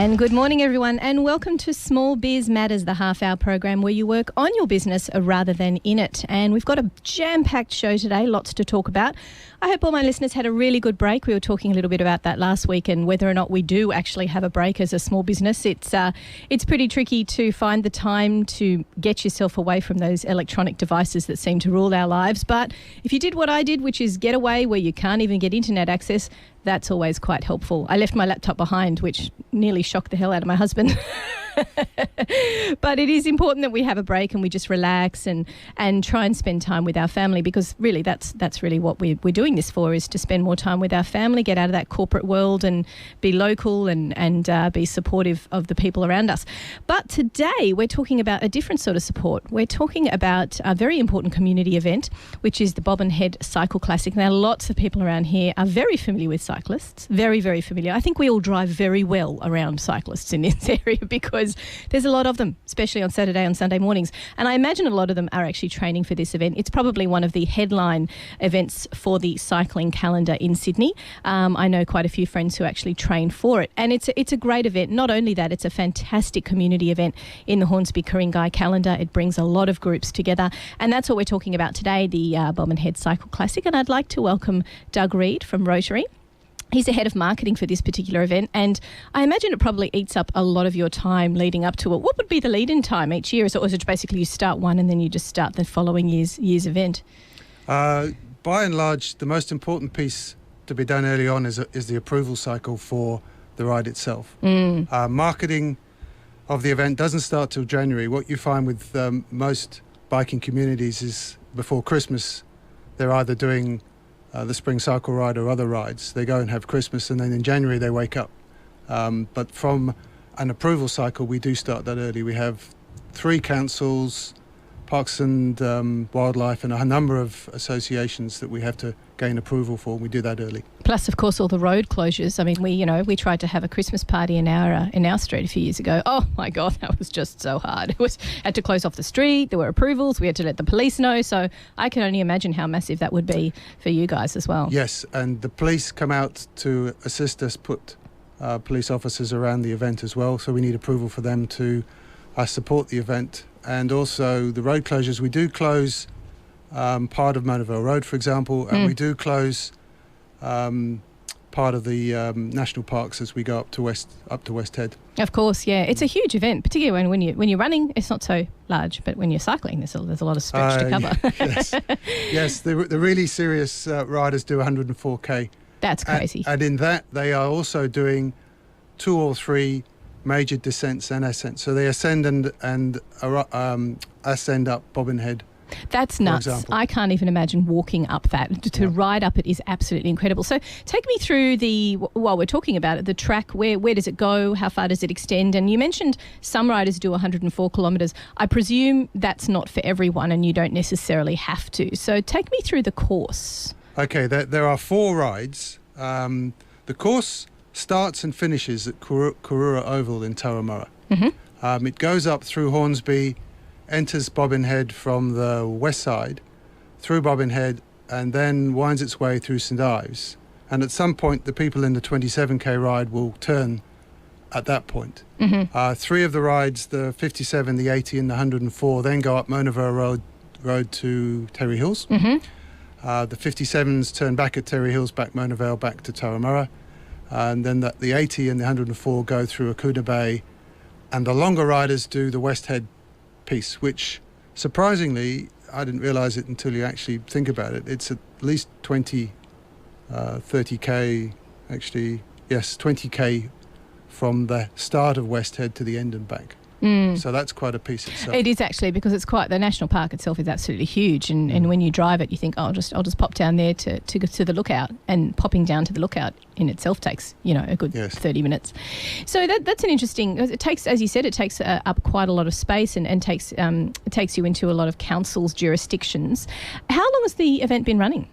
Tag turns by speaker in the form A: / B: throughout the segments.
A: And good morning, everyone, and welcome to Small Biz Matters, the half-hour program where you work on your business rather than in it. And we've got a jam-packed show today, lots to talk about. I hope all my listeners had a really good break. We were talking a little bit about that last week and whether or not we do actually have a break as a small business. It's pretty tricky to find the time to get yourself away from those electronic devices that seem to rule our lives. But if you did what I did, which is get away where you can't even get internet access, that's always quite helpful. I left my laptop behind, which nearly shocked the hell out of my husband. But it is important that we have a break and we just relax and try and spend time with our family, because really that's really what we're doing this for, is to spend more time with our family, get out of that corporate world and be local and be supportive of the people around us. But today we're talking about a different sort of support. We're talking about a very important community event, which is the Bobbin Head Cycle Classic. Now, lots of people around here are very familiar with cyclists, very, very familiar. I think we all drive very well around cyclists in this area because there's a lot of them, especially on Saturday and Sunday mornings. And I imagine a lot of them are actually training for this event. It's probably one of the headline events for the cycling calendar in Sydney. I know quite a few friends who actually train for it. And it's a great event. Not only that, it's a fantastic community event in the Hornsby-Ku-ring-gai calendar. It brings a lot of groups together. And that's what we're talking about today, the Bobbin Head Cycle Classic. And I'd like to welcome Doug Reid from Rotary. He's the head of marketing for this particular event, and I imagine it probably eats up a lot of your time leading up to it. What would be the lead-in time each year? Or is it basically you start one and then you just start the following year's event?
B: By and large, the most important piece to be done early on is the approval cycle for the ride itself. Marketing of the event doesn't start till January. What you find with most biking communities is before Christmas, they're either doing the spring cycle ride or other rides. They go and have Christmas, and then in January they wake up. But from an approval cycle, we do start that early. We have 3 councils, Parks and Wildlife, and a number of associations that we have to gain approval for. We do that early. Plus,
A: of course, all the road closures. I mean, we tried to have a Christmas party in our street a few years ago. Oh my God, that was just so hard. Had to close off the street. There were approvals. We had to let the police know. So I can only imagine how massive that would be for you guys as well.
B: Yes, and the police come out to assist us put police officers around the event as well. So we need approval for them to support the event. And also the road closures. We do close part of Monavale Road, for example, and we do close part of the national parks as we go up to West Head.
A: Of course, yeah, it's a huge event, particularly when you're running. It's not so large, but when you're cycling, there's a lot of stretch to cover.
B: Yes, the really serious riders do 104k.
A: That's crazy.
B: And in that, they are also doing 2 or 3 major descents and ascents. So they ascend and ascend up Bobbin Head.
A: That's nuts. I can't even imagine walking up that. To ride up it is absolutely incredible. So take me through while we're talking about it, the track, where does it go? How far does it extend? And you mentioned some riders do 104 kilometres. I presume that's not for everyone and you don't necessarily have to. So take me through the course.
B: Okay, there are 4 rides. The course starts and finishes at Kurura Oval in Turramurra. It goes up through Hornsby, enters Bobbin Head from the west side, through Bobbin Head, and then winds its way through St Ives. And at some point, the people in the 27k ride will turn at that point. 3 of the rides, the 57, the 80 and the 104, then go up Monavale Road to Terry Hills. The 57s turn back at Terry Hills, back Monavale, back to Turramurra. And then the 80 and the 104 go through Akuna Bay, and the longer riders do the West Head piece, which surprisingly, I didn't realise it until you actually think about it. It's at least 30k, actually, yes, 20k from the start of West Head to the end and back. So that's quite a piece itself.
A: It is actually, because it's the national park itself is absolutely huge, and when you drive it you think, I'll just pop down there to the lookout, and popping down to the lookout in itself takes a good 30 minutes. So that's an interesting, it takes, as you said, it takes up quite a lot of space and takes you into a lot of councils' jurisdictions. How long has the event been running?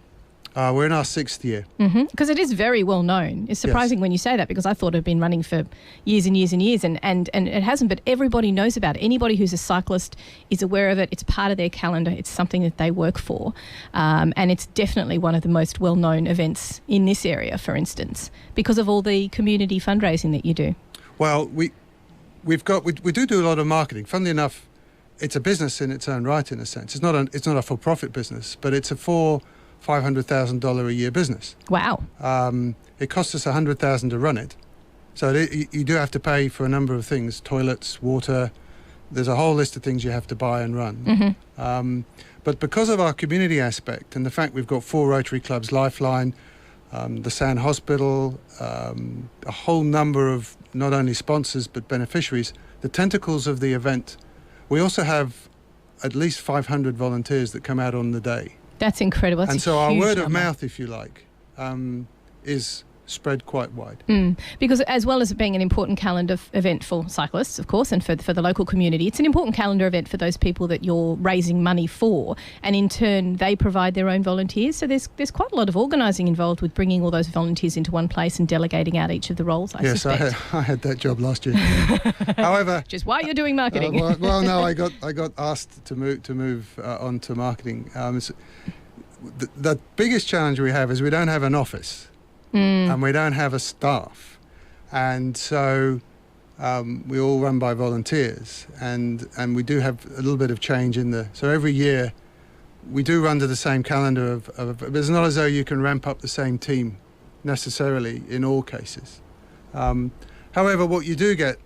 B: We're in our 6th year.
A: Because it is very well known. It's surprising when you say that, because I thought it had been running for years and years and years, and it hasn't, but everybody knows about it. Anybody who's a cyclist is aware of it. It's part of their calendar. It's something that they work for. And it's definitely one of the most well-known events in this area, for instance, because of all the community fundraising that you do.
B: Well, we do a lot of marketing. Funnily enough, it's a business in its own right, in a sense. It's not a for-profit business, but it's a $500,000 a year business.
A: Wow.
B: It costs us $100,000 to run it, so you do have to pay for a number of things: toilets, water. There's a whole list of things you have to buy and run.
A: Mm-hmm.
B: But because of our community aspect and the fact we've got 4 Rotary clubs, Lifeline, the Sand Hospital, a whole number of not only sponsors but beneficiaries, the tentacles of the event. We also have at least 500 volunteers that come out on the day.
A: That's incredible. That's
B: and so our word
A: number.
B: of mouth, if you like, is spread quite wide.
A: Because as well as it being an important calendar event for cyclists, of course, and for the local community, it's an important calendar event for those people that you're raising money for, and in turn they provide their own volunteers. So there's quite a lot of organising involved with bringing all those volunteers into one place and delegating out each of the roles, I suspect.
B: Yes, I had that job last year. However...
A: Just why you're doing marketing.
B: Well, no, I got asked to move on to marketing. The biggest challenge we have is we don't have an office. And we don't have a staff, and so we all run by volunteers, and we do have a little bit of change in so every year we do run to the same calendar but it's not as though you can ramp up the same team necessarily in all cases. However, what you do get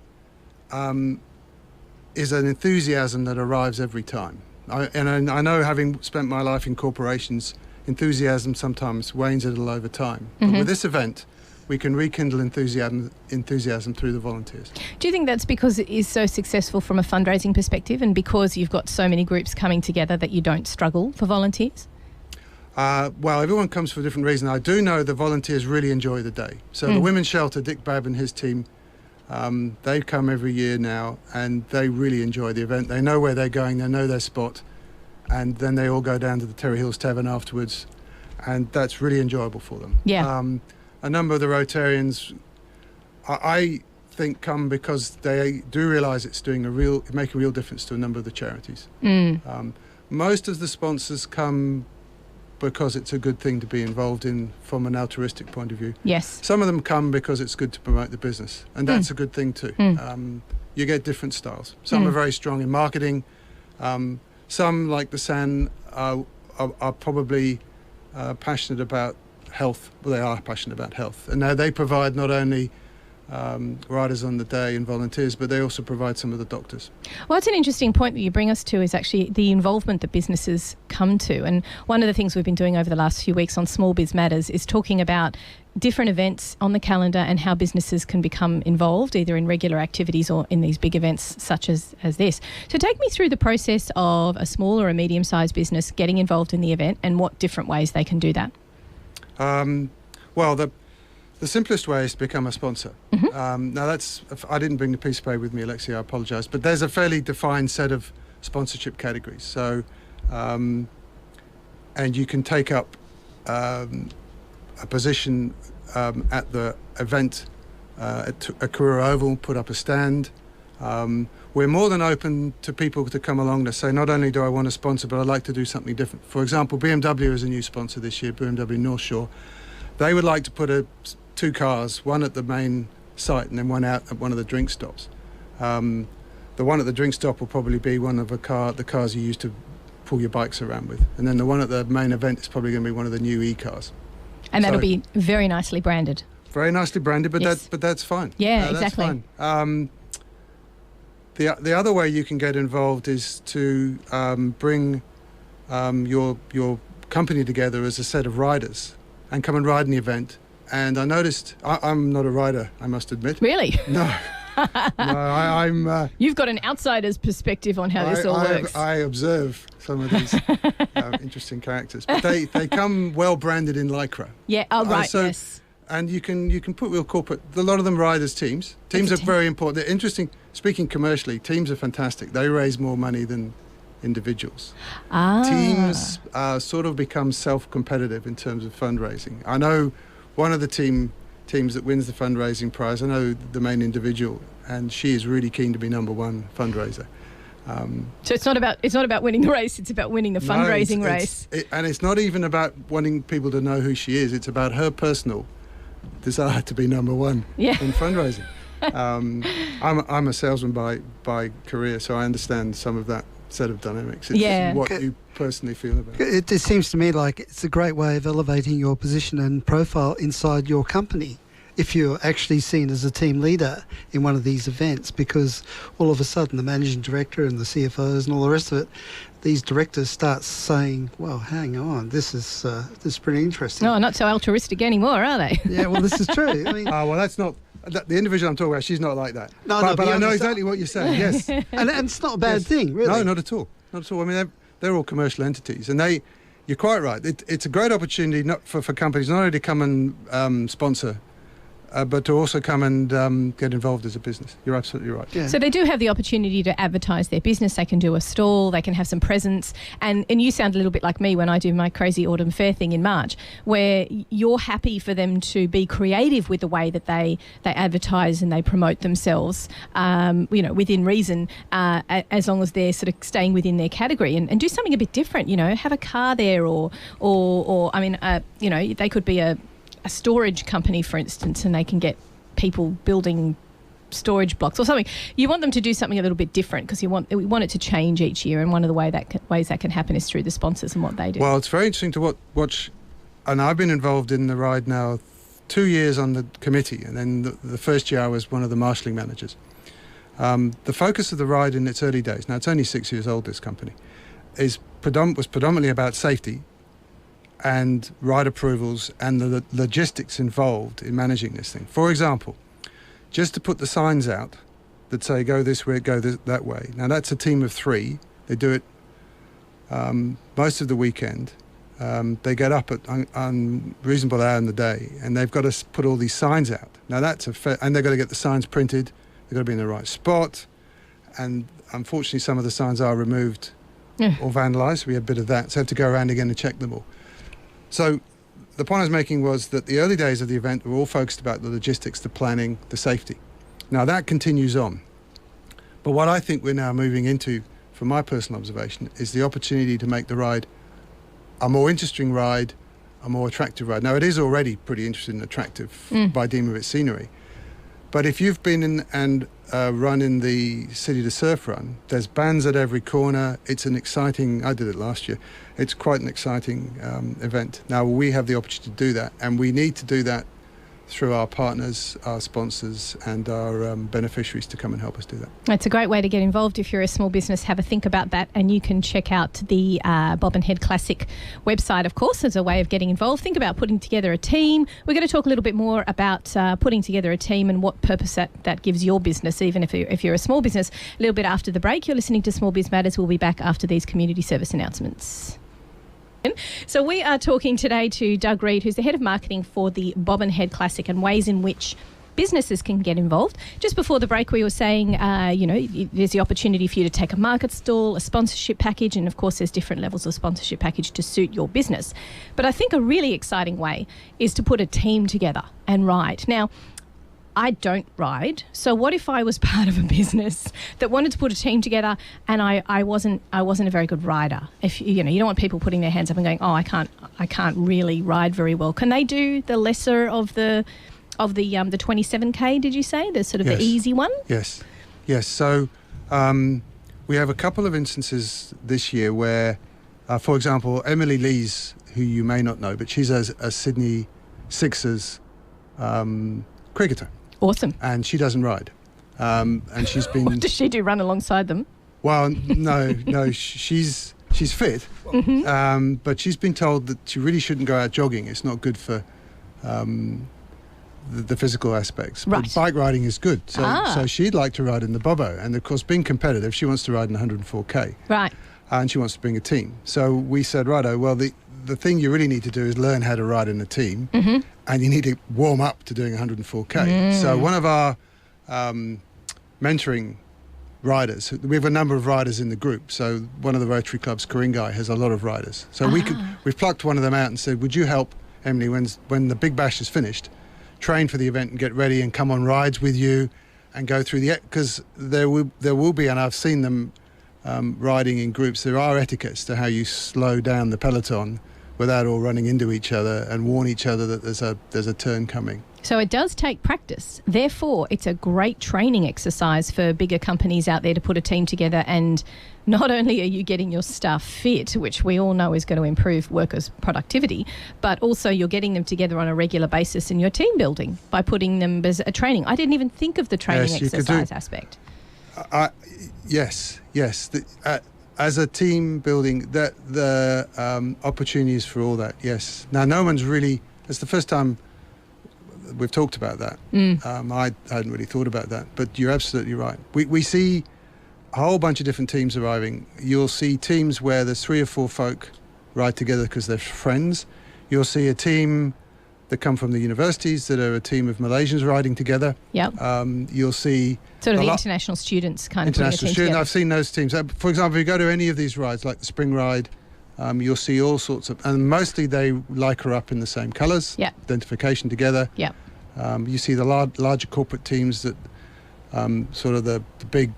B: is an enthusiasm that arrives every time. I know, having spent my life in corporations, enthusiasm sometimes wanes a little over time. But with this event, we can rekindle enthusiasm through the volunteers. Do
A: you think that's because it is so successful from a fundraising perspective, and because you've got so many groups coming together that you don't struggle for volunteers?
B: Well, everyone comes for a different reason. I do know the volunteers really enjoy the day. So the Women's Shelter, Dick Babb and his team, they come every year now, and they really enjoy the event. They know where they're going, they know their spot. And then they all go down to the Terry Hills Tavern afterwards, and that's really enjoyable for them.
A: Yeah.
B: A number of the Rotarians, I think, come because they do realise it's making a real difference to a number of the charities. Most of the sponsors come because it's a good thing to be involved in from an altruistic point of view.
A: Yes.
B: Some of them come because it's good to promote the business, and that's a good thing too. You get different styles. Some are very strong in marketing. Some, like the SAN, are probably passionate about health. Well, they are passionate about health. And now they provide not only riders on the day and volunteers, but they also provide some of the doctors.
A: Well, it's an interesting point that you bring us to, is actually the involvement that businesses come to. And one of the things we've been doing over the last few weeks on Small Biz Matters is talking about different events on the calendar and how businesses can become involved, either in regular activities or in these big events such as this. So take me through the process of a small or a medium-sized business getting involved in the event and what different ways they can do that.
B: Well, the simplest way is to become a sponsor. Now, I didn't bring the piece of paper with me, Alexi, I apologise, but there's a fairly defined set of sponsorship categories. So, and you can take up a position at the event at Karura Oval, put up a stand. We're more than open to people to come along to say, not only do I want to sponsor, but I'd like to do something different. For example, BMW is a new sponsor this year, BMW North Shore. They would like to put 2 cars, one at the main site and then one out at one of the drink stops. The one at the drink stop will probably be one of the cars you use to pull your bikes around with. And then the one at the main event is probably going to be one of the new e-cars.
A: And that'll be very nicely branded.
B: Very nicely branded, but
A: yes.
B: that's fine.
A: Yeah, exactly.
B: That's fine. The other way you can get involved is to bring your company together as a set of riders and come and ride in the event. And I noticed, I'm not a rider, I must admit.
A: Really?
B: No. I'm...
A: You've got an outsider's perspective on how this all works.
B: I observe some of these interesting characters. But they come well branded in Lycra.
A: Yeah, right, yes.
B: And you can put real corporate... A lot of them ride as teams. Teams are very important. They're interesting. Speaking commercially, teams are fantastic. They raise more money than individuals. Teams sort of become self-competitive in terms of fundraising. I know one of the teams that wins the fundraising prize, I know the main individual, and she is really keen to be number one fundraiser.
A: So it's not about winning the race, it's about winning the fundraising race.
B: And it's not even about wanting people to know who she is, it's about her personal desire to be number one in fundraising. I'm a salesman by career, so I understand some of that set of dynamics. It's what you personally feel about it.
C: It seems to me like it's a great way of elevating your position and profile inside your company if you're actually seen as a team leader in one of these events, because all of a sudden the managing director and the CFOs and all the rest of it, these directors start saying, well, hang on, this is pretty interesting.
A: No, not so altruistic anymore, are they?
C: Yeah, well, this is true. I mean,
B: well, that's not... The individual I'm talking about, she's not like that.
C: But
B: I know exactly what you're saying, yes.
C: and it's not a bad thing, really.
B: No, not at all. Not at all. I mean, they're all commercial entities, and you're quite right. It's a great opportunity for companies not only to come and sponsor, but to also come and get involved as a business. You're absolutely right.
C: Yeah.
A: So they do have the opportunity to advertise their business. They can do a stall. They can have some presence. And you sound a little bit like me when I do my crazy autumn fair thing in March, where you're happy for them to be creative with the way that they advertise and they promote themselves, within reason, as long as they're sort of staying within their category and do something a bit different. Have a car there, or they could be a storage company, for instance, and they can get people building storage blocks or something. You want them to do something a little bit different because we want it to change each year, and one of the ways that can happen is through the sponsors and what they do.
B: Well, it's very interesting to watch, and I've been involved in the ride now 2 years on the committee, and then the first year I was one of the marshalling managers. The focus of the ride in its early days, now it's only 6 years old, this company, was predominantly about safety and ride approvals and the logistics involved in managing this thing. For example, just to put the signs out that say go this way, that way. Now that's a team of 3. They do it most of the weekend. They get up at unreasonable hour in the day, and they've got to put all these signs out. Now that's and they've got to get the signs printed. They've got to be in the right spot, and unfortunately some of the signs are removed or vandalised. We have a bit of that, so I have to go around again and check them all. So the point I was making was that the early days of the event were all focused about the logistics, the planning, the safety. Now that continues on. But what I think we're now moving into, from my personal observation, is the opportunity to make the ride a more interesting ride, a more attractive ride. Now it is already pretty interesting and attractive by dint of its scenery. But if you've been in and run in the City to Surf run, there's bands at every corner. It's an exciting, I did it last year, it's quite an exciting event. Now we have the opportunity to do that, and we need to do that through our partners, our sponsors and our beneficiaries to come and help us do that.
A: It's a great way to get involved. If you're a small business, have a think about that, and you can check out the Bobbin Head Classic website, of course, as a way of getting involved. Think about putting together a team. We're going to talk a little bit more about putting together a team and what purpose that gives your business, even if you're a small business. A little bit after the break, you're listening to Small Biz Matters. We'll be back after these community service announcements. So we are talking today to Doug Reid, who's the head of marketing for the Bobbin Head Classic, and ways in which businesses can get involved. Just before the break, we were saying, there's the opportunity for you to take a market stall, a sponsorship package, and of course there's different levels of sponsorship package to suit your business. But I think a really exciting way is to put a team together and ride. Now, I don't ride, so what if I was part of a business that wanted to put a team together and I wasn't a very good rider? If you don't want people putting their hands up and going, oh, I can't really ride very well. Can they do the lesser of the 27K? Did you say the sort of the easy one?
B: Yes. So we have a couple of instances this year where, for example, Emily Lees, who you may not know, but she's a Sydney Sixers cricketer.
A: Awesome.
B: And she doesn't ride. And she's been...
A: What does she do, run alongside them?
B: Well, no, she's fit. Mm-hmm. But she's been told that she really shouldn't go out jogging. It's not good for the physical aspects.
A: Right.
B: But bike riding is good. So she'd like to ride in the Bobbo. And of course, being competitive, she wants to ride in 104K.
A: Right.
B: And she wants to bring a team. So we said, righto, well, the thing you really need to do is learn how to ride in a team, and you need to warm up to doing 104K. So one of our mentoring riders, we have a number of riders in the group. So one of the Rotary Clubs, Ku-ring-gai, has a lot of riders. So we've plucked one of them out and said, would you help Emily when the big bash is finished, train for the event and get ready and come on rides with you and go through because there will be, and I've seen them riding in groups, there are etiquettes to how you slow down the peloton without all running into each other, and warn each other that there's a turn coming.
A: So it does take practice. Therefore, it's a great training exercise for bigger companies out there to put a team together. And not only are you getting your staff fit, which we all know is going to improve workers' productivity, but also you're getting them together on a regular basis in your team building by putting them as a training. I didn't even think of the training exercise aspect.
B: Yes. As a team building, the opportunities for all that, yes. Now, no one's really, it's the first time we've talked about that. I hadn't really thought about that, but you're absolutely right. We see a whole bunch of different teams arriving. You'll see teams where there's 3 or 4 folk ride together because they're friends. You'll see a team that come from the universities that are a team of Malaysians riding together.
A: Yep.
B: You'll see
A: sort of the international students kind of
B: international students.
A: Together.
B: I've seen those teams. For example, if you go to any of these rides, like the spring ride, you'll see all sorts of, and mostly they lycra up in the same colours.
A: Yep.
B: Identification together.
A: Yep.
B: You see the larger corporate teams that sort of the big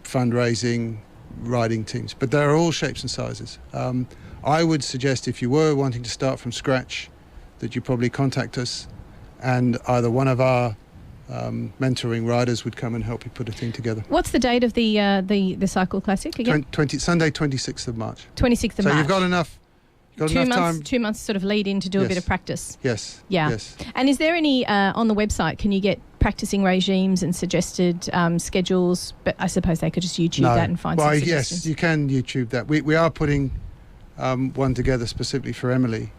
B: fundraising riding teams, but they're all shapes and sizes. I would suggest if you were wanting to start from scratch, that you probably contact us, and either one of our mentoring riders would come and help you put a team together.
A: What's the date of the Cycle Classic again?
B: Sunday, 26th of March.
A: 26th of March.
B: So you've got enough. Time.
A: 2 months sort of lead in to do a bit of practice.
B: Yes.
A: Yeah.
B: Yes.
A: And is there any on the website? Can you get practicing regimes and suggested schedules? But I suppose they could just YouTube that and find some suggestions.
B: Yes, you can YouTube that. We are putting one together specifically for Emily.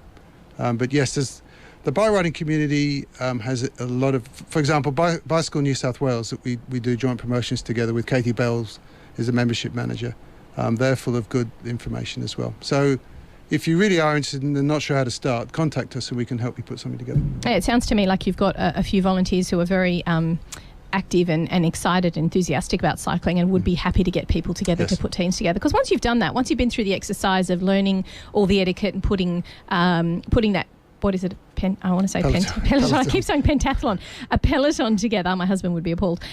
B: But yes, there's the bike riding community has a lot of, for example, Bicycle New South Wales, that we do joint promotions together with. Katie Bells is a membership manager. They're full of good information as well. So if you really are interested and not sure how to start, contact us and we can help you put something together.
A: It sounds to me like you've got a few volunteers who are very active and excited, enthusiastic about cycling, and would be happy to get people together to put teams together. Because once you've done that, once you've been through the exercise of learning all the etiquette and putting that, what is it? I want to say peloton. I keep saying pentathlon. A peloton together. My husband would be appalled.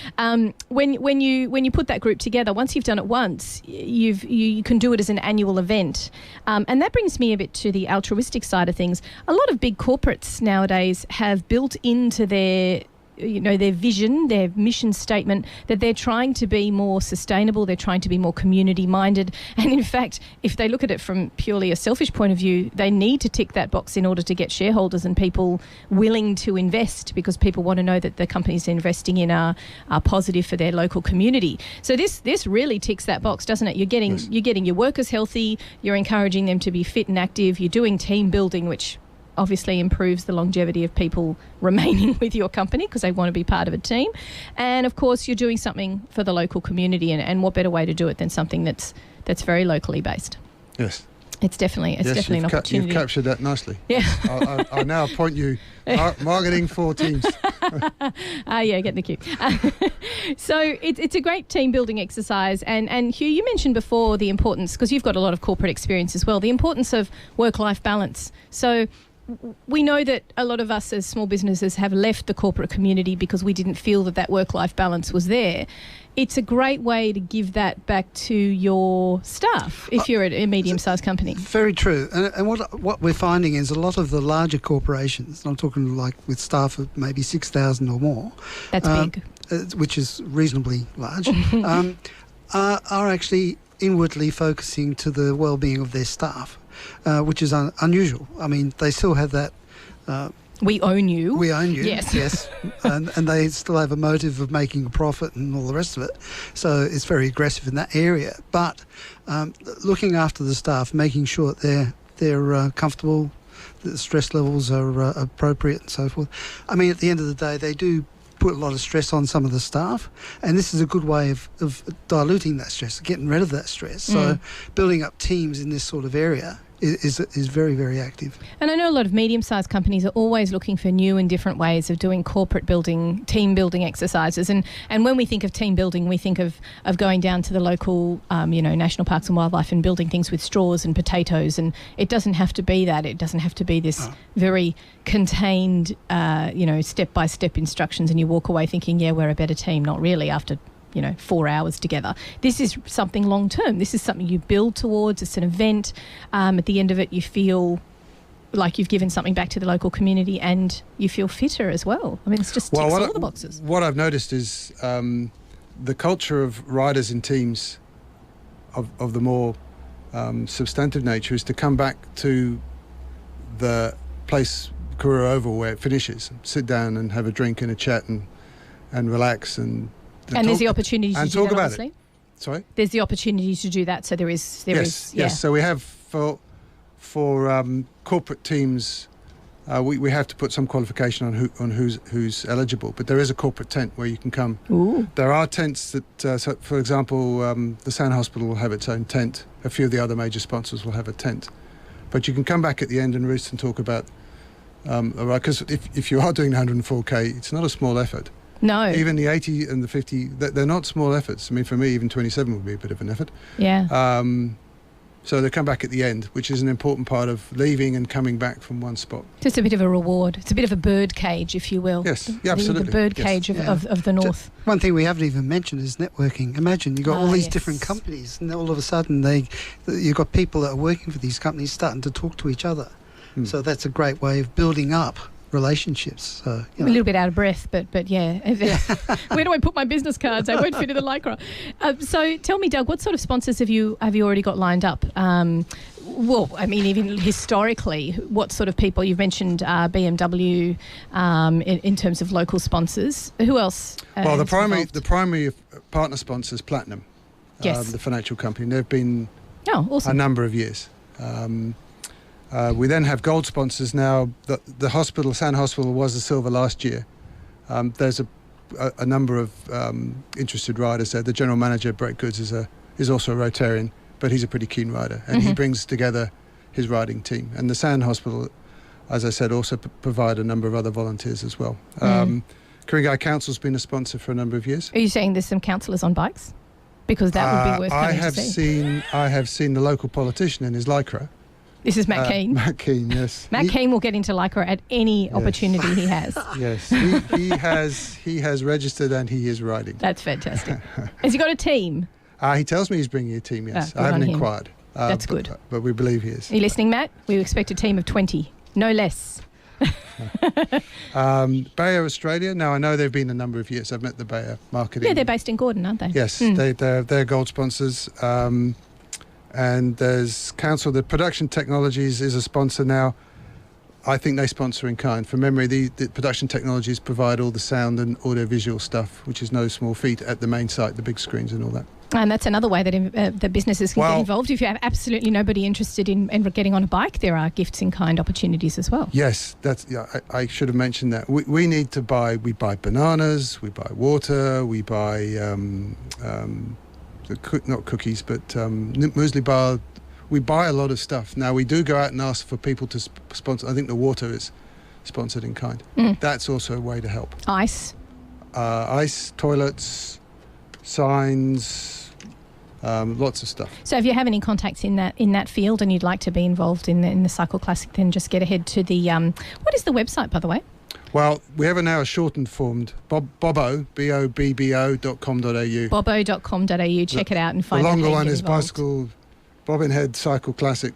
A: When you put that group together, once you've done it once, you can do it as an annual event, and that brings me a bit to the altruistic side of things. A lot of big corporates nowadays have built into their vision, their mission statement, that they're trying to be more sustainable, they're trying to be more community minded. And in fact, if they look at it from purely a selfish point of view, they need to tick that box in order to get shareholders and people willing to invest, because people want to know that the companies they're investing in are positive for their local community. So this really ticks that box, doesn't it? You're getting your workers healthy, you're encouraging them to be fit and active, you're doing team building, which obviously improves the longevity of people remaining with your company because they want to be part of a team. And of course, you're doing something for the local community, and what better way to do it than something that's very locally based.
B: Yes.
A: It's definitely an opportunity.
B: You've captured that nicely.
A: Yeah.
B: I now appoint you marketing for teams.
A: Get the cue. So it's a great team building exercise. And Hugh, you mentioned before the importance, because you've got a lot of corporate experience as well, the importance of work-life balance. So we know that a lot of us as small businesses have left the corporate community because we didn't feel that work-life balance was there. It's a great way to give that back to your staff if you're a medium-sized company.
C: Very true. And what we're finding is a lot of the larger corporations, and I'm talking like with staff of maybe 6,000 or more.
A: That's big.
C: Which is reasonably large, are actually inwardly focusing to the well-being of their staff, which is unusual. I mean, they still have that...
A: we own you.
C: We own you,
A: yes.
C: Yes. and they still have a motive of making a profit and all the rest of it. So it's very aggressive in that area. But looking after the staff, making sure that they're comfortable, that the stress levels are appropriate and so forth. I mean, at the end of the day, they do put a lot of stress on some of the staff, and this is a good way of diluting that stress, getting rid of that stress. So building up teams in this sort of area is very, very active. And
A: I know a lot of medium-sized companies are always looking for new and different ways of doing corporate building, team building exercises. And when we think of team building, we think of going down to the local, national parks and wildlife and building things with straws and potatoes. And it doesn't have to be that. It doesn't have to be this very contained, step-by-step instructions, and you walk away thinking, yeah, we're a better team. Not really, after 4 hours together. This is something long term. This is something you build towards. It's an event. At the end of it, you feel like you've given something back to the local community and you feel fitter as well. I mean, it's just ticks all the boxes.
B: What I've noticed is the culture of riders in teams of the more substantive nature is to come back to the place, Karura Oval, where it finishes, sit down and have a drink and a chat and relax and
A: there's the opportunity to do
B: talk
A: that,
B: about
A: obviously.
B: it. Sorry?
A: There's the opportunity to do that, so there is.
B: Yes. So we have for corporate teams, we have to put some qualification on who's eligible, but there is a corporate tent where you can come.
A: Ooh.
B: There are tents that, so for example, the Sound Hospital will have its own tent. A few of the other major sponsors will have a tent, but you can come back at the end and roost and talk about. Because if you are doing 104k, it's not a small effort.
A: No.
B: Even the 80 and the 50, they're not small efforts. I mean, for me, even 27 would be a bit of an effort.
A: Yeah.
B: So they come back at the end, which is an important part of leaving and coming back from one spot.
A: Just a bit of a reward. It's a bit of a bird cage, if you will.
B: Yes, absolutely.
A: The bird cage of the north.
C: One thing we haven't even mentioned is networking. Imagine you've got all these different companies, and all of a sudden you've got people that are working for these companies starting to talk to each other. So that's a great way of building up relationships. So,
A: a little bit out of breath, but yeah. Where do I put my business cards? I won't fit in the Lycra. So tell me, Doug, what sort of sponsors have you already got lined up? Well, I mean, even historically, what sort of people? You've mentioned BMW in terms of local sponsors. Who else?
B: Well, the primary partner sponsor is Platinum, the financial company. They've been a number of years. We then have gold sponsors now. The hospital, Sound Hospital, was the silver last year. There's a number of interested riders there. The general manager, Brett Goods, is also a Rotarian, but he's a pretty keen rider, and he brings together his riding team. And the Sound Hospital, as I said, also provide a number of other volunteers as well. Ku-ring-gai Council's been a sponsor for a number of years.
A: Are you saying there's some councillors on bikes? Because that would be worth coming to see.
B: I have seen the local politician in his Lycra.
A: This is Matt Keane.
B: Matt Keane, yes.
A: Matt Keane will get into Lycra at any opportunity he has.
B: Yes, he has registered and he is riding.
A: That's fantastic. Has he got a team?
B: He tells me he's bringing a team, yes. I haven't inquired.
A: That's good.
B: But we believe he is.
A: Are you listening, Matt? We expect a team of 20, no less.
B: Bayer Australia. Now, I know they've been a number of years. I've met the Bayer marketing.
A: Yeah, they're based in Gordon, aren't they?
B: Yes, they're gold sponsors. And there's Council. The Production Technologies is a sponsor now. I think they sponsor in kind. From memory, the Production Technologies provide all the sound and audio-visual stuff, which is no small feat at the main site, the big screens and all that.
A: And that's another way that the businesses can get involved. If you have absolutely nobody interested in getting on a bike, there are gifts in kind opportunities as well.
B: Yes, I should have mentioned that. We need to buy. We buy bananas. We buy water. We buy. Not cookies, but muesli bar. We buy a lot of stuff. Now, we do go out and ask for people to sponsor. I think the water is sponsored in kind. That's also a way to help. Ice, toilets, signs, lots of stuff. So if you have any contacts in that field and you'd like to be involved in the Cycle Classic, then just get ahead to the... what is the website, by the way? Well, we have now a shortened form, Bobbo, BOBBO.com.au. Bobbo.com.au. Check it out and find out. The longer one is bicycle, Bobbin Head Cycle Classic.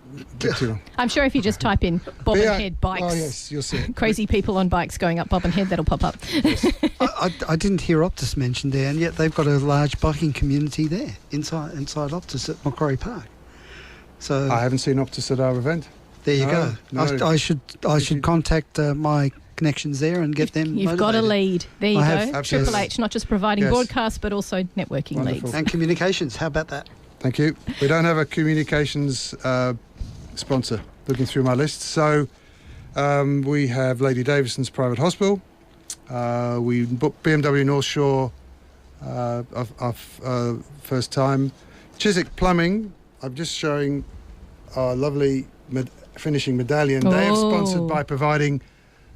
B: I'm sure if you just type in Bobbin Head bikes. Oh, yes, you'll see it. Crazy people on bikes going up Bobbin Head, that'll pop up. Yes.
C: I didn't hear Optus mentioned there, and yet they've got a large biking community there inside Optus at Macquarie Park. So
B: I haven't seen Optus at our event.
C: There you go. No. I should contact my connections there and get them
A: You've
C: motivated.
A: Got a lead. There you go. Triple H, not just providing broadcasts, but also networking leads.
C: And communications. How about that?
B: Thank you. We don't have a communications sponsor looking through my list. So we have Lady Davison's Private Hospital. We booked BMW North Shore first time. Chiswick Plumbing. I'm just showing our lovely finishing medallion. They have sponsored by providing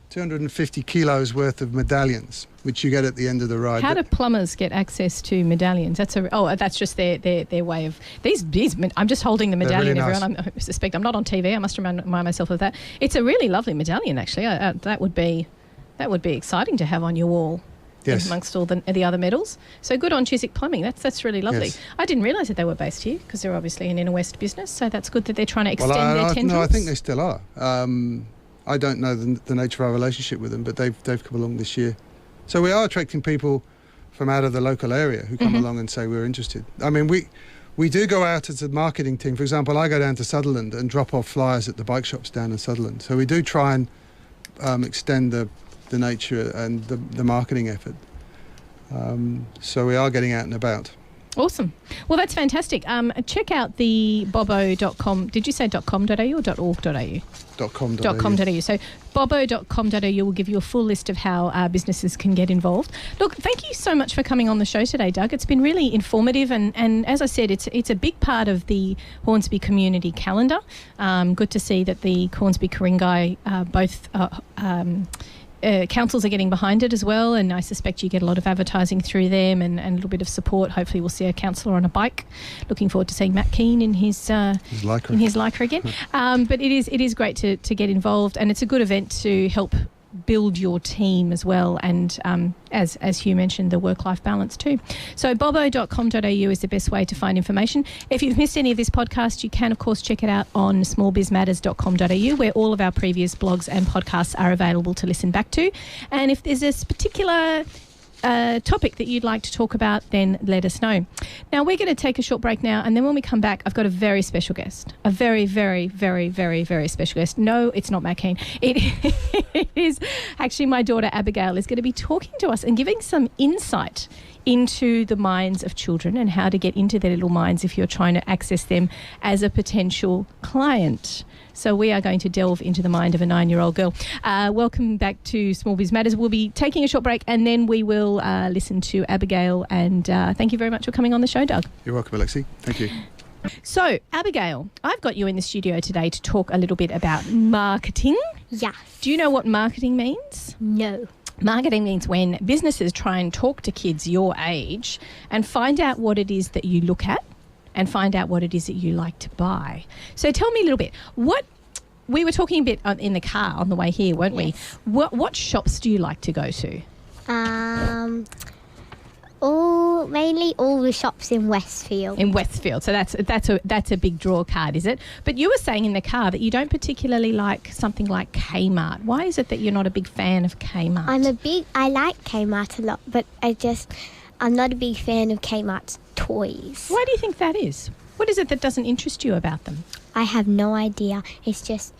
B: 250 kilos worth of medallions, which you get at the end of the ride. How do plumbers get access to medallions? That's just their way of these. I'm just holding the medallion, really everyone. Nice. I suspect I'm not on TV. I must remind myself of that. It's a really lovely medallion, actually. That would be exciting to have on your wall. Yes.
A: amongst all the other medals. So good on Chiswick Plumbing. That's really lovely.
B: Yes.
A: I didn't realise that they were based here because they're obviously an inner west business. So that's good that they're trying to extend their tendrils.
B: No, I think they still are. I don't know the nature of our relationship with them, but they've come along this year. So we are attracting people from out of the local area who come along and say we're interested. I mean, we do go out as a marketing team. For example, I go down to Sutherland and drop off flyers at the bike shops down in Sutherland. So we do try and extend the nature and the marketing effort. So we are getting out and about.
A: Awesome. Well, that's fantastic. Check out the bobbo.com. Did you say .com.au or .org.au?
B: .com.au.
A: So bobbo.com.au will give you a full list of how businesses can get involved. Look, thank you so much for coming on the show today, Doug. It's been really informative and as I said, it's a big part of the Hornsby community calendar. Good to see that the Hornsby Ku-ring-gai both councils are getting behind it as well, and I suspect you get a lot of advertising through them and a little bit of support. Hopefully we'll see a councillor on a bike. Looking forward to seeing Matt Keane in his Lycra again. But it is great to get involved, and it's a good event to help build your team as well, and as Hugh mentioned, the work-life balance too. So bobbo.com.au is the best way to find information. If you've missed any of this podcast, you can of course check it out on smallbizmatters.com.au, where all of our previous blogs and podcasts are available to listen back to. And if there's a particular topic that you'd like to talk about, then let us know. Now, we're going to take a short break now, and then when we come back, I've got a very special guest. A very, very, very, very, very special guest. No, it's not Matt Keane. It is actually my daughter Abigail is going to be talking to us and giving some insight into the minds of children and how to get into their little minds if you're trying to access them as a potential client. So we are going to delve into the mind of a 9-year-old girl. Welcome back to Small Biz Matters. We'll be taking a short break and then we will listen to Abigail. And thank you very much for coming on the show, Doug.
B: You're welcome, Alexi. Thank you.
A: So, Abigail, I've got you in the studio today to talk a little bit about marketing.
D: Yes.
A: Do you know what marketing means?
D: No.
A: Marketing means when businesses try and talk to kids your age and find out what it is that you look at and find out what it is that you like to buy. So tell me a little bit. We were talking a bit in the car on the way here, weren't we? What shops do you like to go to?
D: Mainly all the shops in Westfield.
A: In Westfield. So that's a big draw card, is it? But you were saying in the car that you don't particularly like something like Kmart. Why is it that you're not a big fan of Kmart?
D: I like Kmart a lot, but I'm not a big fan of Kmart's toys.
A: Why do you think that is? What is it that doesn't interest you about them?
D: I have no idea. It's just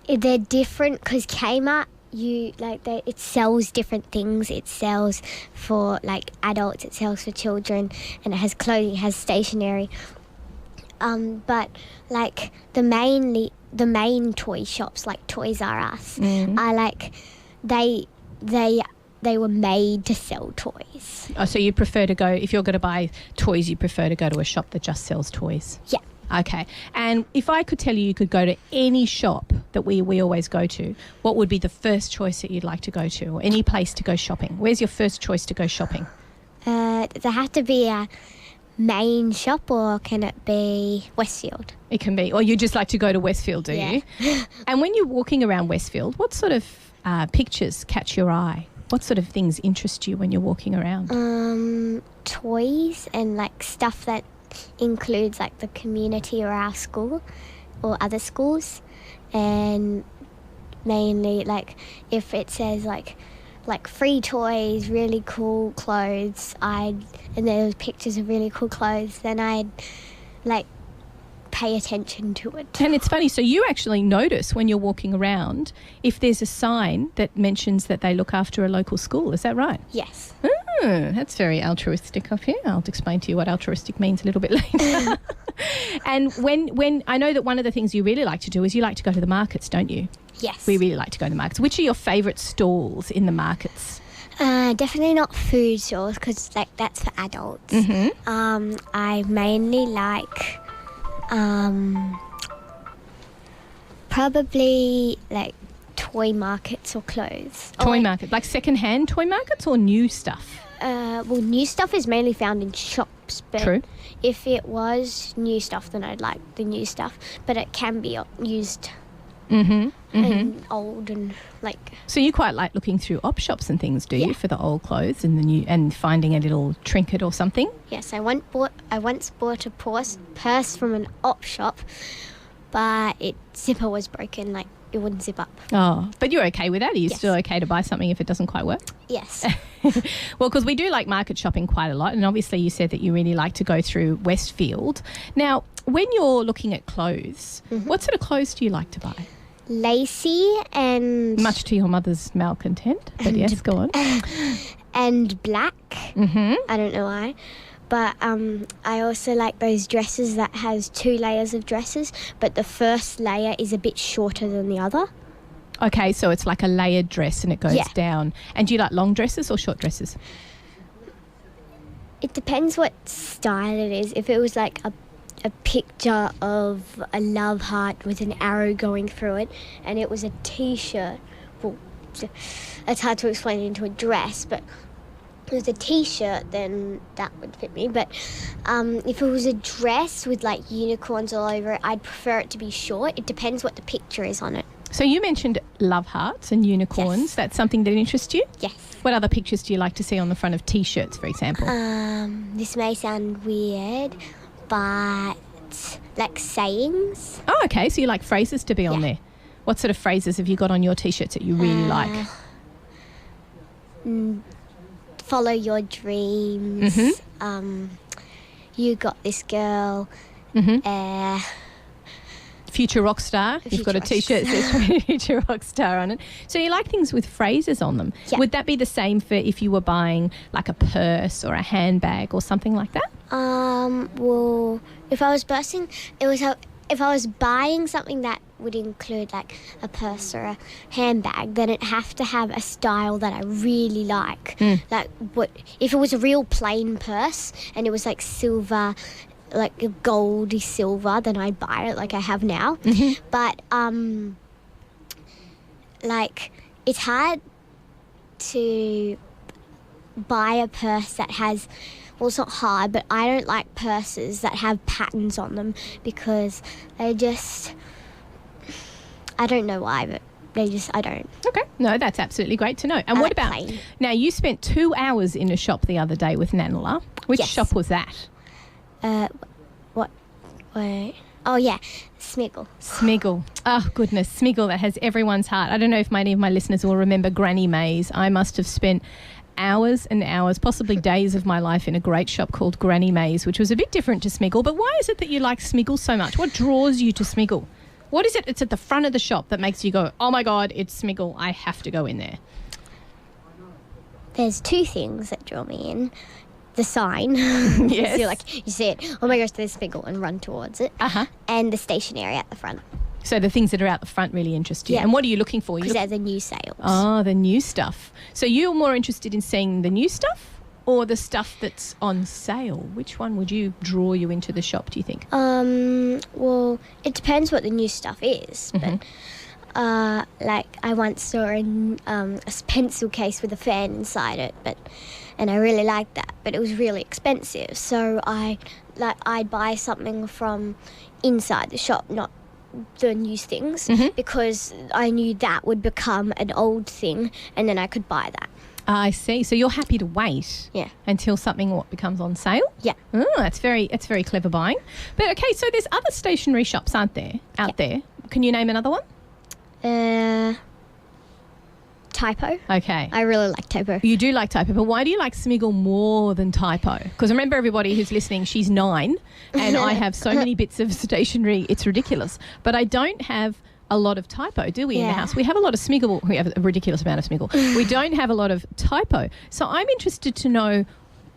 D: they're different because Kmart, it sells different things. It sells for like adults, it sells for children, and it has clothing, it has stationery. But like the main toy shops like Toys R Us, I like they were made to sell toys.
A: Oh, so you prefer to go, if you're going to buy toys, you prefer to go to a shop that just sells toys?
D: Yeah.
A: Okay. And if I could tell you could go to any shop that we always go to, what would be the first choice that you'd like to go to, or any place to go shopping? Where's your first choice to go shopping?
D: Does it have to be a main shop or can it be Westfield?
A: It can be. Or you just like to go to Westfield, do you? And when you're walking around Westfield, what sort of pictures catch your eye? What sort of things interest you when you're walking around?
D: Toys and like stuff that includes like the community or our school or other schools, and mainly like if it says like free toys, really cool clothes, and there's pictures of really cool clothes, then I'd like pay attention to it.
A: And it's funny, so you actually notice when you're walking around if there's a sign that mentions that they look after a local school, is that right?
D: Yes.
A: That's very altruistic of you. I'll explain to you what altruistic means a little bit later. And when I know that one of the things you really like to do is you like to go to the markets, don't you?
D: Yes.
A: We really like to go to the markets. Which are your favourite stalls in the markets?
D: Definitely not food stores because like that's for adults. I mainly like probably like toy markets or clothes.
A: Toy market, like second-hand toy markets or new stuff?
D: Well, new stuff is mainly found in shops, but
A: True.
D: If it was new stuff, then I'd like the new stuff, but it can be used and old and like.
A: So you quite like looking through op shops and things, do you, for the old clothes and the new, and finding a little trinket or something?
D: Yes, I once bought a purse from an op shop, but its zipper was broken. Like it wouldn't zip up.
A: Oh, but you're okay with that? Are you
D: Yes.
A: still okay to buy something if it doesn't quite work?
D: Yes.
A: Well, because we do like market shopping quite a lot, and obviously you said that you really like to go through Westfield. Now, when you're looking at clothes, what sort of clothes do you like to buy?
D: Lacy and
A: Much to your mother's malcontent, but yes, go on.
D: and black. I don't know why. But I also like those dresses that has 2 layers of dresses, but the first layer is a bit shorter than the other.
A: Okay, so it's like a layered dress and it goes down. And do you like long dresses or short dresses?
D: It depends what style it is. If it was like a picture of a love heart with an arrow going through it, and it was a T-shirt, well, it's hard to explain into a dress, but if it was a T-shirt, then that would fit me. But if it was a dress with like unicorns all over it, I'd prefer it to be short. It depends what the picture is on it.
A: So you mentioned love hearts and unicorns.
D: Yes.
A: That's something that interests you?
D: Yes.
A: What other pictures do you like to see on the front of T-shirts, for example?
D: This may sound weird, but like sayings.
A: Oh, okay. So you like phrases to be on there. What sort of phrases have you got on your T-shirts that you really like?
D: Follow your dreams. You got this, girl.
A: Future rock star. You've got a T-shirt that says future rock star on it. So you like things with phrases on them.
D: Yeah.
A: Would that be the same for if you were buying like a purse or a handbag or something like that?
D: Well, if I was if I was buying something that would include like a purse or a handbag, then it'd have to have a style that I really like. Like if it was a real plain purse and it was like silver, like a goldy silver, then I'd buy it like I have now. But like it's hard to buy a purse that has, well, it's not hard, but I don't like purses that have patterns on them because they just, I don't know why, but I don't.
A: Okay. No, that's absolutely great to know. And
D: I
A: what
D: like
A: about,
D: plain.
A: now you spent 2 hours in a shop the other day with Nanala. Which
D: Yes.
A: shop was that?
D: Wait. Oh, yeah. Smiggle.
A: Smiggle. Oh, goodness. Smiggle, that has everyone's heart. I don't know if many of my listeners will remember Granny Mays. I must have spent hours and hours, possibly days of my life in a great shop called Granny Mays, which was a bit different to Smiggle. But why is it that you like Smiggle so much? What draws you to Smiggle? What is it? It's at the front of the shop that makes you go, oh, my God, it's Smiggle. I have to go in there.
D: There's 2 things that draw me in. The sign.
A: Yes.
D: You see it, oh my gosh, there's Smiggle, and run towards it. And the stationery at the front.
A: So the things that are out the front really interest you.
D: Yeah.
A: And what are you looking for?
D: Because they're the new sales.
A: Oh, the new stuff. So you're more interested in seeing the new stuff or the stuff that's on sale? Which one would you draw you into the shop, do you think?
D: Well, it depends what the new stuff is. But like I once saw a pencil case with a fan inside it, and I really liked that, but it was really expensive. So I'd buy something from inside the shop, not the new things, because I knew that would become an old thing, and then I could buy that.
A: I see. So you're happy to wait until something becomes on sale?
D: Yeah.
A: Oh, that's very clever buying. But okay, so there's other stationery shops, aren't there, out there? Can you name another one?
D: Typo.
A: Okay.
D: I really like Typo.
A: You do like Typo, but why do you like Smiggle more than Typo? Because remember, everybody who's listening, she's 9 and I have so many bits of stationery, it's ridiculous. But I don't have a lot of Typo, do we, in the house? We have a lot of Smiggle. We have a ridiculous amount of Smiggle. We don't have a lot of Typo. So I'm interested to know,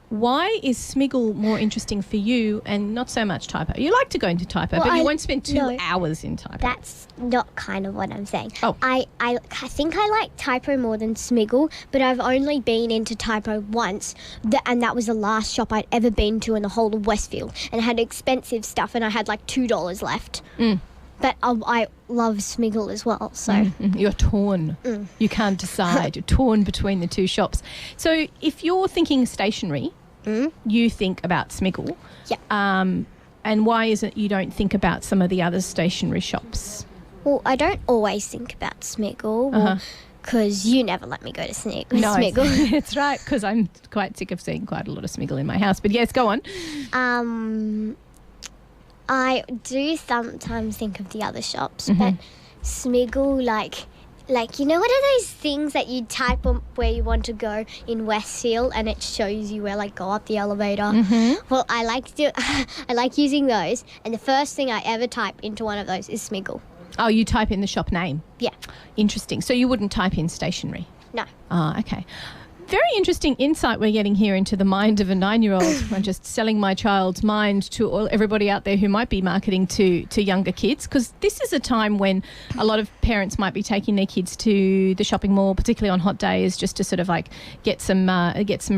A: why is Smiggle more interesting for you and not so much Typo? You like to go into Typo, but you won't spend 2 hours in Typo.
D: That's not kind of what I'm saying.
A: Oh.
D: I think I like Typo more than Smiggle, but I've only been into Typo once, and that was the last shop I'd ever been to in the whole of Westfield, and it had expensive stuff, and I had like $2 left. But I love Smiggle as well, so...
A: You're torn. You can't decide. You're torn between the 2 shops. So if you're thinking stationery, you think about Smiggle.
D: Yeah.
A: And why is it you don't think about some of the other stationery shops?
D: Well, I don't always think about Smiggle because you never let me go to Smiggle.
A: No, it's right, because I'm quite sick of seeing quite a lot of Smiggle in my house. But yes, go on.
D: I do sometimes think of the other shops, but Smiggle, like you know, what are those things that you type on where you want to go in Westfield and it shows you where, like, go up the elevator? Well, I like using those, and the first thing I ever type into one of those is Smiggle.
A: Oh, you type in the shop name?
D: Yeah.
A: Interesting. So you wouldn't type in stationery?
D: No.
A: Ah, okay. Very interesting insight we're getting here into the mind of a 9-year-old. I'm just selling my child's mind to everybody out there who might be marketing to younger kids, because this is a time when a lot of parents might be taking their kids to the shopping mall, particularly on hot days, just to sort of like get some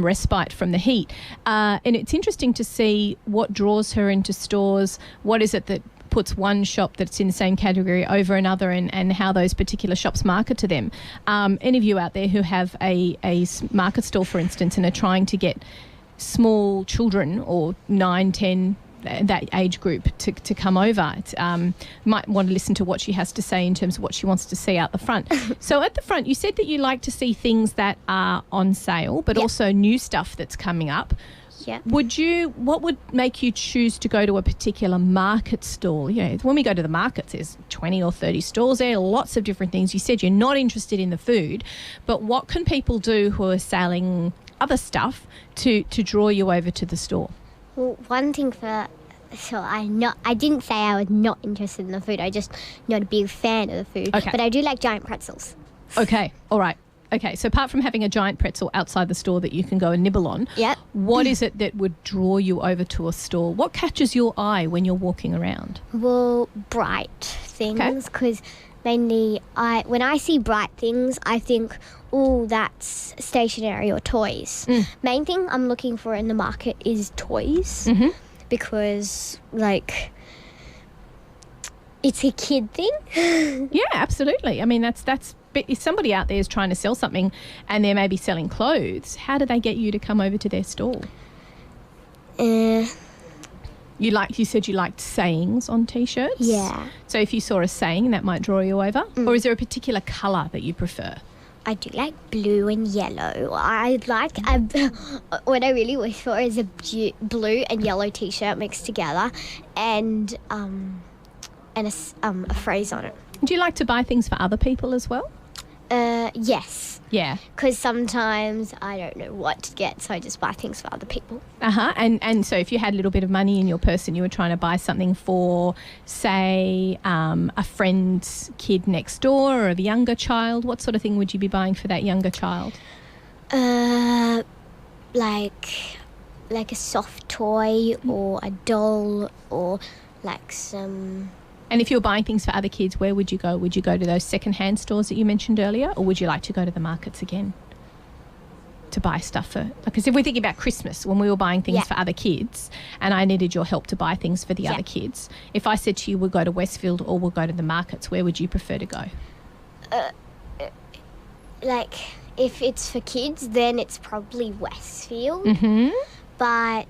A: respite from the heat. And it's interesting to see what draws her into stores. What is it that puts one shop that's in the same category over another, and how those particular shops market to them. Any of you out there who have a market stall, for instance, and are trying to get small children or 9, 10, that age group to come over, might want to listen to what she has to say in terms of what she wants to see out the front. So at the front, you said that you like to see things that are on sale, but also new stuff that's coming up.
D: Yeah.
A: What would make you choose to go to a particular market stall? You know, when we go to the markets, there's 20 or 30 stalls there, lots of different things. You said you're not interested in the food, but what can people do who are selling other stuff to draw you over to the store?
D: Well, one thing I didn't say I was not interested in the food. I just not a big fan of the food.
A: Okay.
D: But I do like giant pretzels.
A: Okay, all right. Okay, so apart from having a giant pretzel outside the store that you can go and nibble on, what is it that would draw you over to a store? What catches your eye when you're walking around?
D: Well, bright things, because mainly when I see bright things, I think, oh, that's stationery or toys. Main thing I'm looking for in the market is toys, because, like, it's a kid thing.
A: Yeah, absolutely. I mean, that's. But if somebody out there is trying to sell something and they're maybe selling clothes, how do they get you to come over to their stall? You said you liked sayings on T-shirts?
D: Yeah.
A: So if you saw a saying, that might draw you over? Or is there a particular colour that you prefer?
D: I do like blue and yellow. What I really wish for is a blue and yellow T-shirt mixed together, and a phrase on it.
A: Do you like to buy things for other people as well?
D: Yes.
A: Yeah.
D: Because sometimes I don't know what to get, so I just buy things for other people.
A: And so if you had a little bit of money in your purse and you were trying to buy something for, say, a friend's kid next door or a younger child, what sort of thing would you be buying for that younger child?
D: Like a soft toy or a doll or like some...
A: And if you're buying things for other kids, where would you go? Would you go to those second-hand stores that you mentioned earlier, or would you like to go to the markets again to buy stuff for... Because if we're thinking about Christmas, when we were buying things for other kids and I needed your help to buy things for the other kids, if I said to you we'll go to Westfield or we'll go to the markets, where would you prefer to go?
D: Like, if it's for kids, then it's probably Westfield. But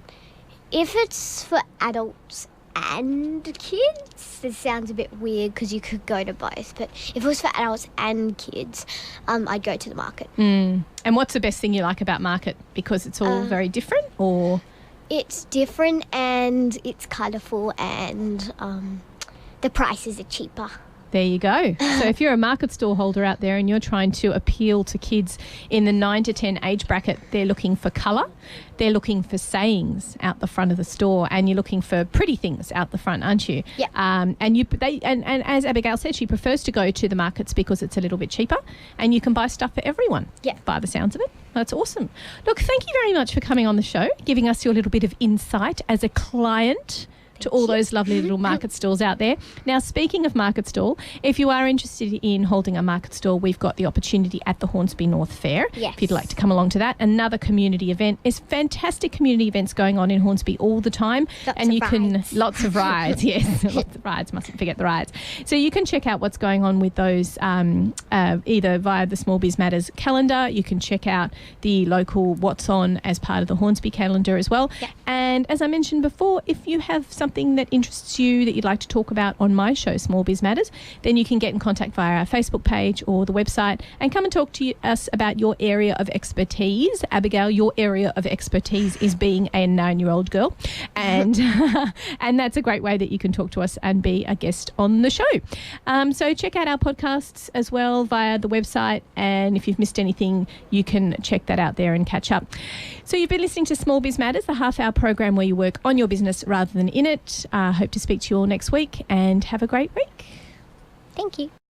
D: if it's for adults and kids, this sounds a bit weird because you could go to both, but if it was for adults and kids, I'd go to the market.
A: And what's the best thing you like about market? Because it's all very different, or?
D: It's different and it's colourful and the prices are cheaper.
A: There you go. So if you're a market stall holder out there and you're trying to appeal to kids in the 9 to 10 age bracket, they're looking for colour, they're looking for sayings out the front of the store, and you're looking for pretty things out the front, aren't you?
D: Yeah.
A: And as Abigail said, she prefers to go to the markets because it's a little bit cheaper and you can buy stuff for everyone.
D: Yeah.
A: By the sounds of it. That's awesome. Look, thank you very much for coming on the show, giving us your little bit of insight as a client to all those lovely little market stalls out there. Now, speaking of market stall, if you are interested in holding a market stall, we've got the opportunity at the Hornsby North Fair.
D: Yes.
A: If you'd like to come along to that. Another community event. There's fantastic community events going on in Hornsby all the time. Lots of rides, yes. Lots of rides, mustn't forget the rides. So you can check out what's going on with those either via the Small Biz Matters calendar. You can check out the local What's On as part of the Hornsby calendar as well.
D: Yeah.
A: And as I mentioned before, if you have something that interests you that you'd like to talk about on my show, Small Biz Matters, then you can get in contact via our Facebook page or the website and come and talk to us about your area of expertise. Abigail, your area of expertise is being a 9-year-old girl, and and that's a great way that you can talk to us and be a guest on the show. So check out our podcasts as well via the website, and if you've missed anything, you can check that out there and catch up. So you've been listening to Small Biz Matters, the half-hour program where you work on your business rather than in it. Hope to speak to you all next week, and have a great week.
D: Thank you.